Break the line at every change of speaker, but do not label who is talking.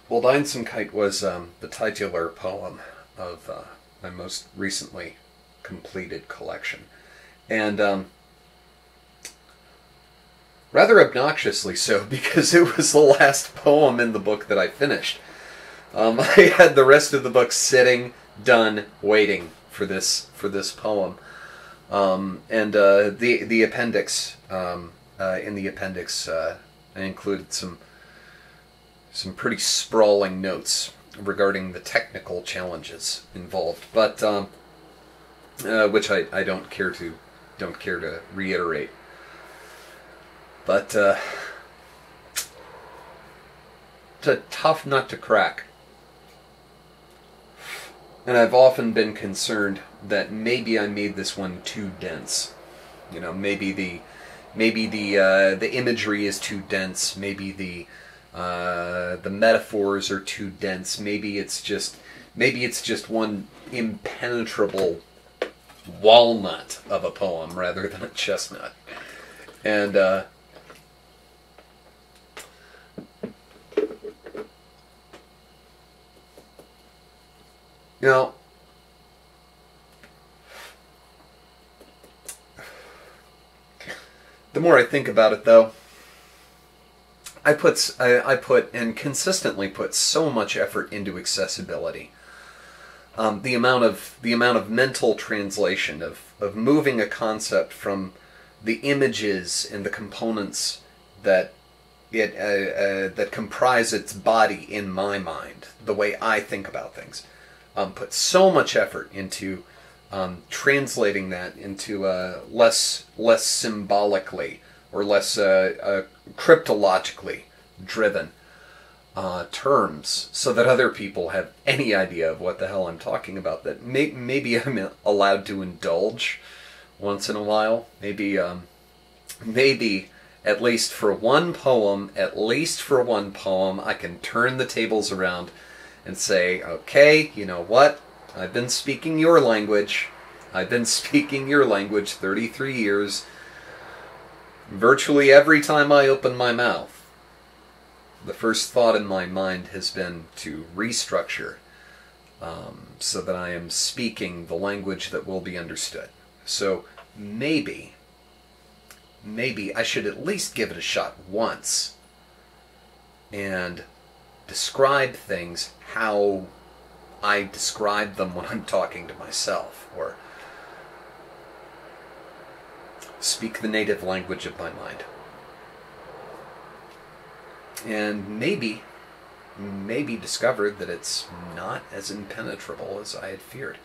Waldeinsamkeit was the titular poem of my most recently completed collection. And rather obnoxiously so, because it was the last poem in the book that I finished. I had the rest of the book sitting, done, waiting for this poem. And the appendix, in the appendix, I included some pretty sprawling notes regarding the technical challenges involved, but which I don't care to reiterate. But it's a tough nut to crack, and I've often been concerned that maybe I made this one too dense. You know, maybe the imagery is too dense. Maybe the metaphors are too dense. Maybe it's just one impenetrable walnut of a poem rather than a chestnut. And you know, the more I think about it, though, I put and consistently put so much effort into accessibility. The amount of mental translation of moving a concept from the images and the components that that comprise its body in my mind, the way I think about things. Put so much effort into translating that into less symbolically or less cryptologically driven terms, so that other people have any idea of what the hell I'm talking about. That maybe I'm allowed to indulge once in a while. Maybe at least for one poem, I can turn the tables around and say, okay, you know what? I've been speaking your language. 33 years. Virtually every time I open my mouth, the first thought in my mind has been to restructure so that I am speaking the language that will be understood. So maybe I should at least give it a shot once and describe things how I describe them when I'm talking to myself, or speak the native language of my mind. And maybe discovered that it's not as impenetrable as I had feared.